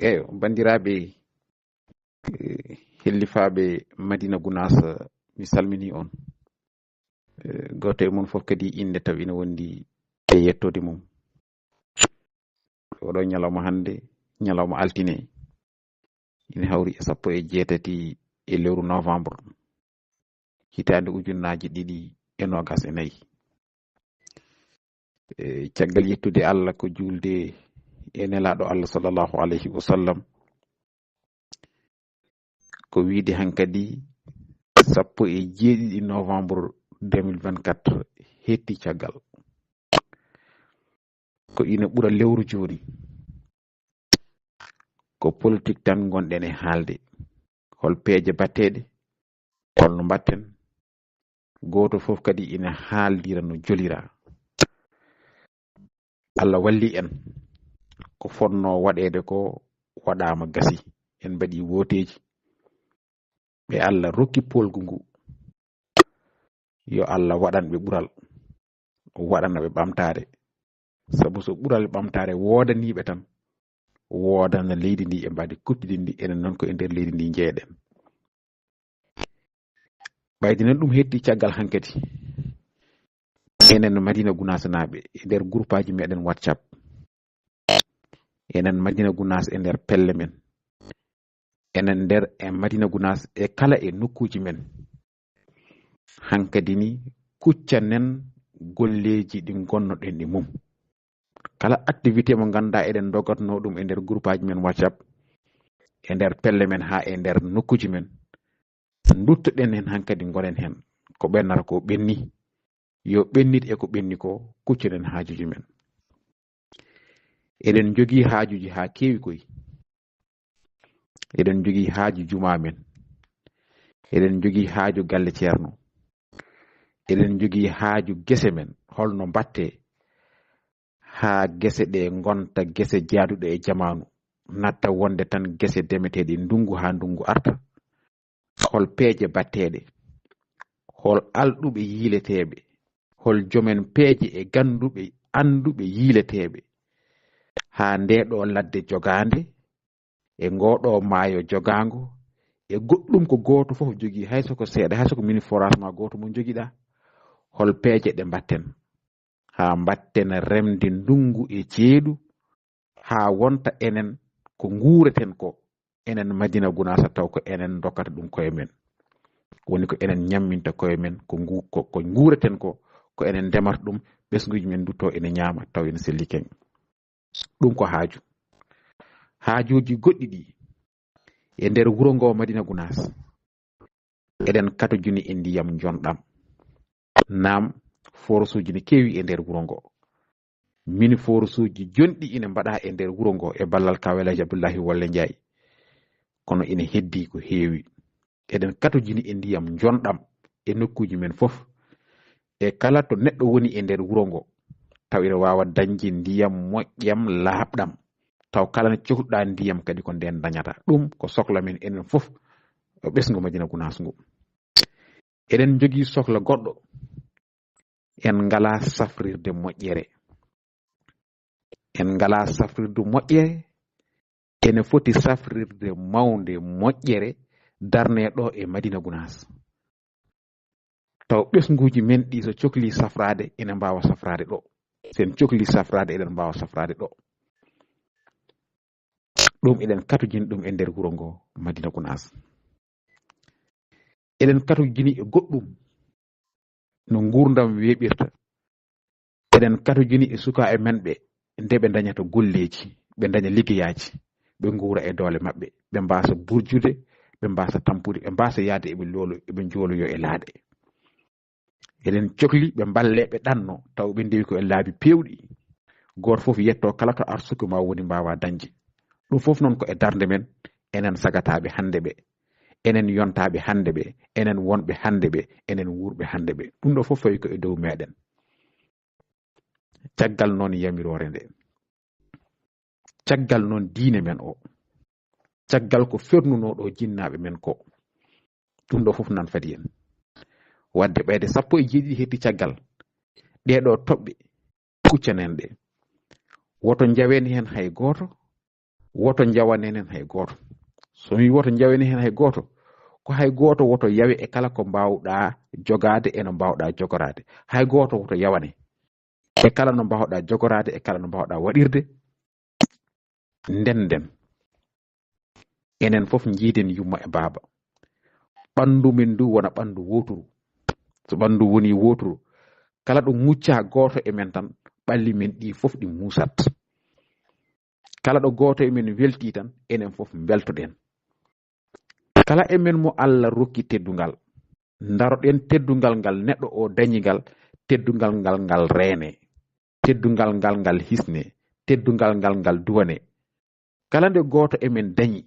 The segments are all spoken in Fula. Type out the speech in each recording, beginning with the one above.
eyo bandiraɓe hellifaɓe Madina Gounass mi salmini on goto e mon fof kadi inde taw ina wondi e yettode mum oɗo ñalawma hande ñalawma altine ina hawri e 17 e lewru novembre hitande ujunnaje 2024 caggal yettude Allah ko julde e nelaɗo Allah sallallahu alayhi wa sallam ko wiide hankadi 17 novembre 2024 hetti caggal ko ina ɓura lewru joni ko politique tan gonɗen e haalde hol peeje batteɗe holno mbatten goto fof kadi ina haaldira no jolira Allah walli en ko fonno waɗede ko waɗama gasi en mbaɗi woteji ɓe Allah rokki polgu ngu yo Allah waɗan ɓe ɓural waɗana ɓe ɓamtare sabu so ɓural ɓamtare wodaniɓe tan wodana leydi ndi e mbadi kuttidi ndi enen noon ko e nder leydi ndi jeeɗen ɓaydinen ɗum hetti caggal hankadi enen Madina Gounass naɓe e nder groupe aji meɗen WhatsApp enen Madina Gounass e nder pelle men enen nder e Madina Gounass e kala e nokkuji men hankadi ni kuccanen golleji ɗi gonnoɗen ɗi mum kala activité mo ganduɗa eɗen dogatno ɗum e nder groupe aji men WhatsApp e nder pelle men ha e nder nokkuji men duttoɗen hen hankadi gonen hen ko ɓennata ko ɓenni yo ɓennit e ko ɓenni ko kuccenen haajuji men eɗen jogii haajuji ha kewi koy eɗen jogii haaju juma men eɗen jogii haaju galle ceerno eɗen jogii haaju gese men holno mbatte ha gese ɗe gonta gese jaaduɗe e jamanu natta wonde tan gese demeteɗe ndungu ha ndungu arta hol peeje batteɗe hol alɗuɓe yiileteɓe hol jomen peeje e ganduɓe anduɓe yiileteɓe ha ndeɗo ladde jogande e ngoɗo maayo jogango e goɗɗum ko goto fof jogii hayso ko seeɗa hayso ko mini forage ma goto mo joguiɗa hol peeje ɗe mbatten ha mbatten remde ndungu e ceeɗu ha wonta enen ko nguureten ko enen Madina Gounass taw ko enen dokkata ɗum koye men woni ko enen ñamminta koye men ko nguureten ko enen ndemata ɗum ɓesguji men dutto ene ñaama taw ene selli ken ɗum ko haajuji goɗɗi ɗi e nder wuro ngo Madina Gounass eɗen katojuni e ndiyam jonɗam naam forage uji ne keewi e nder wuro ngo mini forage uji jonɗi ina mbaɗa e nder wuro ngo e ballal Kawelaji Abdoullahi Wolle Ndiaye kono ina heddi ko heewi eɗen katojini e ndiyam jonɗam e nokkuji men fof e kala to neɗɗo woni e nder wuro ngo taw ina wawa dañde ndiyam moƴƴam laaɓɗam taw kala ne cohluɗa ndiyam kadi ko nden dañata ɗum ko sohla men enen fof ɓesgu Madina Gounass ngu eɗen jogii sohla goɗɗo en ngala safrirde moƴƴere en ngala safrirde moƴƴere ene foti safrirde mawde moƴƴere darne ɗo e Madina Gounass taw ɓesguji men ɗi so cohli safrade ene mbawa safrade ɗo sen cohli safrade eɗen mbawa safrade ɗo ɗum eɗen katojini ɗum e nder wuro ngo Madina Gounass eɗen katojini e goɗɗum no gurdam weɓirta eɗen katojini e suka e men ɓe nde ɓe dañata golleji ɓe daña liggeyaji ɓe guura e doole maɓɓe ɓe mbasa burjude ɓe mbasa tampude ɓe mbasa yaade eɓe jooloyo e laaɗe eɗen cohli ɓe mballe ɓe ɗanno taw ɓe ndewi ko e laabi pewɗi goto fof yetto kala to arsuku ma woni mbawa dañde ɗum fof noon ko e darde men enen sagataɓe hande ɓe enen yontaɓe hande ɓe enen wonɓe hande ɓe enen wurɓe hande ɓe ɗum ɗo fof fawi ko e dow meɗen caggal noon yamirore nde caggal noon diine men o caggal ko fernunoɗo jinnaɓe men ko ɗum ɗo fof nan fadi en wadde ɓeyde 17 hetti caggal ɗeɗo toɓɓe kuccanen ɗe woto jawen hen hay goto woto jawanenen hay goto so mi woto jawene hen hay goto ko hay goto woto yawe e kala ko mbawɗa jogade e no mbawɗa jogorade hay goto woto yawane e kala no mbawɗa jogorade e kala no mbawɗa waɗirde nden enen fof jiiden yumma e baaba ɓandu men ndu wona ɓandu woturu so ɓandu woni woturu kala ɗo mucca goto e men tan ɓalli men ɗi fof ɗi musat kala ɗo goto e men welti tan enen fof beltoɗen kala e men mo Allah rokki teddungal daroɗen teddungal ngal neɗɗo o dañigal teddungal ngal reene teddungal ngal hisne teddungal ngal duwane kala nde goto e men dañi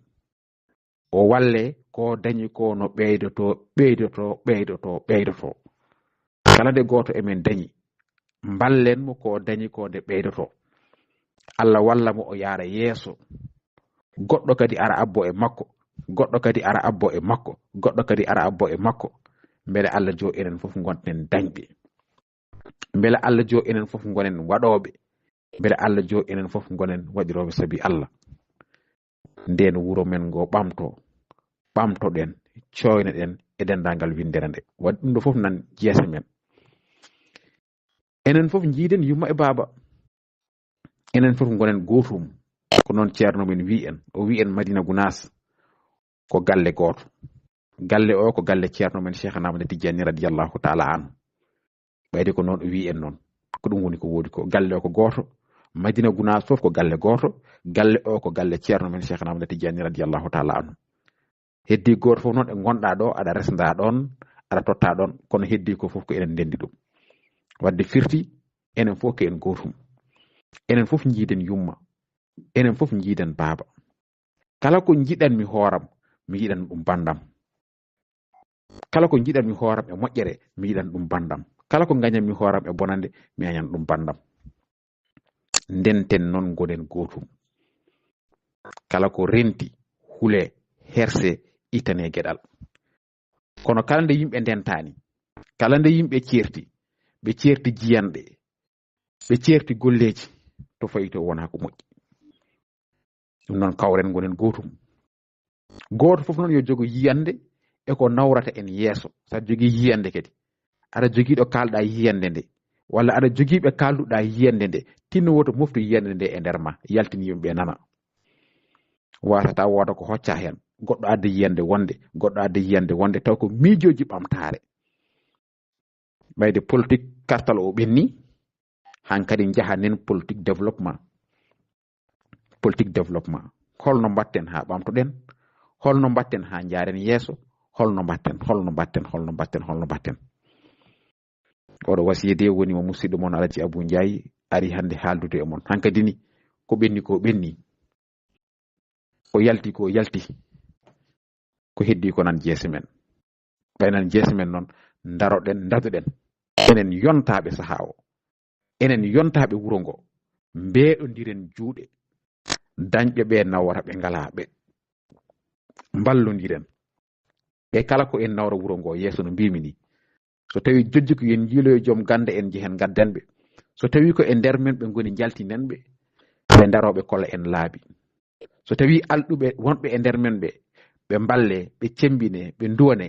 o walle ko dañi ko no ɓeydoto kala nde goto e men dañi mballen mo ko dañi ko nde ɓeydoto Allah walla mo o yaara yeeso goɗɗo kadi ara abbo e makko goɗɗo kadi ara abbo e makko goɗɗo kadi ara abbo e makko beele Allah jo enen fof gonten dañɓe beele Allah jo enen fof gonen waɗoɓe beele Allah jo enen fof gonen waɗiroɓe sabi Allah nden wuro men ngo ɓamtoɗen coyneɗen e dendagal windere nde waɗi ɗum ɗo fof nan jeese men enen fof jiiden yumma e baaba enen fof gonen gotum ko noon ceerno men wi en o wi en Madina Gounass ko galle goto galle o ko galle ceerno men Cheikh Ahmad Tidiane radiyallahu ta'ala an ɓayde ko noon o wi en noon ko ɗum woni ko woodi ko galle o ko goto Madina Gounass fof ko galle goto galle o ko galle ceerno men Cheikh Ahmad Tidiane radiyallahu ta'ala an heddi goto fof noon e gonɗa ɗo aɗa resda ɗon aɗa totta ɗon kono heddi ko fof ko enen ndendi ɗum wadde firti enen fof ko en gotum enen fof jiiden yumma enen fof jiiden baaba kala ko jiɗan mi hooram mi yiɗan ɗum bandam kala ko jiɗan mi hooram e moƴƴere mi yiɗan ɗum bandam kala ko gañan mi hooram e bonande mi añan ɗum bandam ndenten noon gonen gotum kala ko renti hule herse itane geɗal kono kala nde yimɓe ndentani kala nde yimɓe certi ɓe certi jiyanɗe ɓe certi golleji to fayi to wona ko moƴƴi ɗum noon kawren gonen gotum goto fof noon yo jogo yiyande e ko nawrata en yeeso saɗa jogui yiyande kadi aɗa joguiɗo kalɗa yiyande nde walla aɗa joguiɓe kalduɗa yiyande nde tinno woto moftu yiyande nde e nder ma yaltini yimɓe nana wasata woda ko hocca hen goɗɗo adda yiyande wonde goɗɗo adda yiyande wonde taw ko miijoji ɓamtare ɓayde politique kartal o ɓenni hankadi jaha nen politique développement holno mbatten ha ɓamtoɗen holno mbatten ha jaren yeeso holno mbatten oɗo wasiyede woni mo musidɗo moon Alaji Abou Ndiaye ari hande haaldude e mon hankadi ni ko ɓenni ko yalti ko heddi ko nan jeese men ɓaynan jeese men noon dadoɗen enen yontaɓe saaha o enen yontaɓe wuro ngo mbeɗodiren juuɗe dañɓe ɓe nawra ɓe ngalaɓe mballodiren e kala ko en nawra wuro ngo yeeso no mbimi ni so tawi jojji ko yen jiiloyo joom gande en jehen gaddenɓe so tawi ko e nder men ɓe goni jaltinenɓe ɓe daroɓe kolla en laabi so tawi alɗuɓe wonɓe e nder men ɓe mballe ɓe cembine ɓe duwane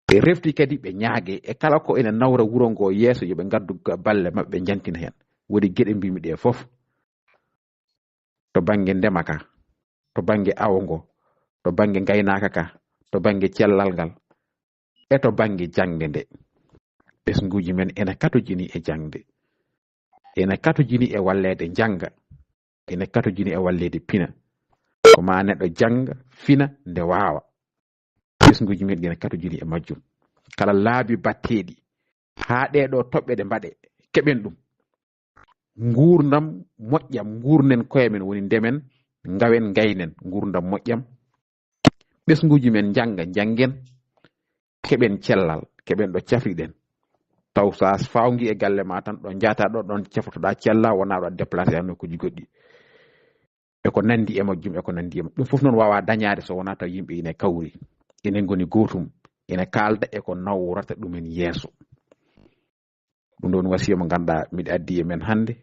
ɓe refti kadi ɓe ñaage e kala ko ene nawra wuro ngo yeeso yoɓe gaddu balle mabɓe ɓe jantina hen woni gueɗe mbimi ɗe fof to banggue ndema ka to banggue awo ngo to banggue gaynaka ka to banggue cellal ngal e to banggue jangde nde ɓesguji men ene katojini e jangde ene katojini e wallede janga ene katojini e wallede pina ko ma neɗɗo janga fina nde wawa ɓesguji men ene katojini e majjum kala laabi batteɗi ha ɗeɗo toɓɓe ɗe mbaɗe keɓen ɗum gurdam moƴƴam gurnen koye men woni ndemen gawen gaynen gurdam moƴƴam ɓesguji men jangen keɓen cellal keɓen ɗo cafriɗen taw sa fawgi e galle ma tan ɗo jata ɗon caftoɗa cella wona ɗo déplacé ha nokkuji goɗɗi eko nandi e majjum ɗum fof noon wawa dañade so wona taw yimɓe ine kawri enen goni gotum ene kalda eko nawrata ɗumen yeeso ɗum ɗon wasiya mo ganduɗa miɗa addi e men hande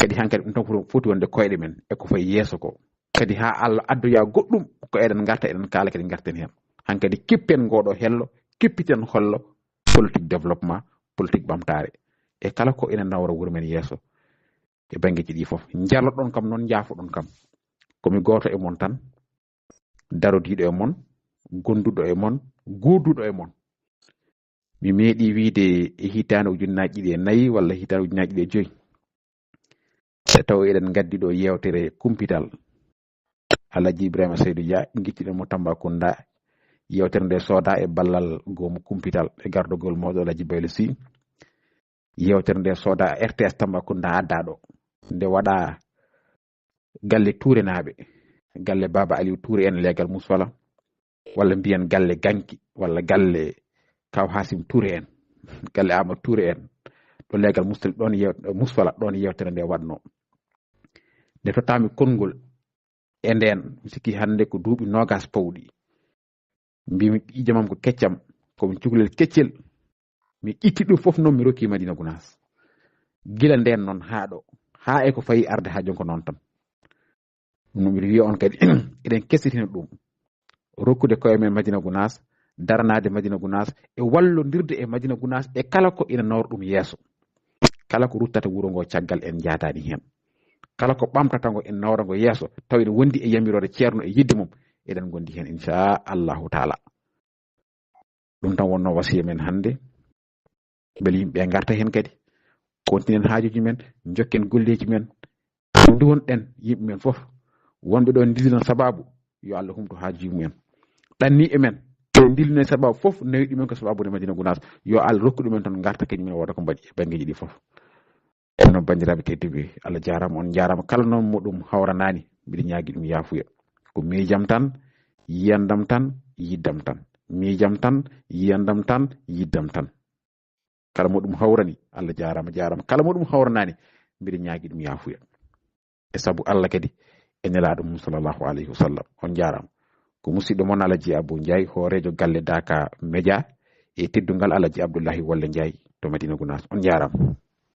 kadi hankadi ɗum tan foti wonde koyɗe men e ko fayi yeeso ko kadi ha Allah addoya goɗɗum ko eɗen garta eɗen kaala kadi garten hen hankadi kippen ngoɗo hello kippiten hollo politique développement politique ɓamtare e kala ko ina nawra wuuro men yeeso e banggueji ɗi foof jalloɗon kam noon jaafoɗon kam komi goto e mon tan darodiɗo e mon gonduɗo e mon goduɗo e mon mi meeɗi wiide e hitande ujunnaji ɗiɗi e nayyi walla hitande ujunnaji ɗiɗi e joyyi taw eɗen gaddi ɗo yewtere kumpital Alaji Ibrahima Seydou Dia guittiɗen mo Tambacounda yewtere nde sooda e ballal goomu kumpital e gardogol mawɗo Alaji Baylo Sy yewtere nde sooda RTS Tambacounda adda ɗo nde waɗa galle Touré naaɓe galle Baba Aliou Touré en legal Musfala walla mbiyen galle Ganki walla galle Kaw Hasim Touré en galle Amadou Touré en ɗo legal Musfala ɗon yewtere nde waɗno nde tottami konngol e nden mi sikki hannde ko duuɓi nogas pawɗi mbimi ƴijamam ko keccam komi cukalel keccel mi itti ɗum fof noon mi rokki Madina Gounass gila nden noon haa ɗo haa e ko fayi arde haa jonko noon tan ɗum mbiɗa wiya on kadi eɗen kessitina ɗum rokkude koye men Madina Gounass daranade Madina Gounass e wallodirde e Madina Gounass e kala ko ina nawra ɗum yeeso kala ko ruttata wuro ngo caggal en jaatani hen kala ko ɓamtata ngo en nawra ngo yeeso taw ene wondi e yamirode ceerno e yidde mum eɗen gondi hen inchallahu taala ɗum tan wonno wasiya men hannde beele yimɓe garta hen kadi kontinen haajuji men jokken golleji men duwonɗen yimɓe men fof wonɓe ɗon dillinon sababu yo Allah humto haajuji mumen ɗanni e men dilline sababu fof nawi ɗumen ko sababude Madina Gounass yo Allah rokku ɗumen tan garta kadi men woda ko mbaɗi e banggueji ɗi fof no bandiraɓe tedduɓe Allah jarama on jarama kala noon moɗum hawranani mbiɗa ñaagui ɗum yaafuya ko miijam tan yiyandam tan yiddam tan miijam tan yiyandam tan yiddam tan kala moɗum hawrani Allah jarama kala moɗum hawranani mbiɗa ñaagui ɗum yaafuya e saabu Allah kadi e nelaɗo mum sallllahu alayhi wa sallam on jarama ko musidɗo moon Alaji Abou Ndiaye hoorejo galle Daka Média e teddungal Alaji Abdoullahi Wolle Ndiaye to Madina Gounass on jarama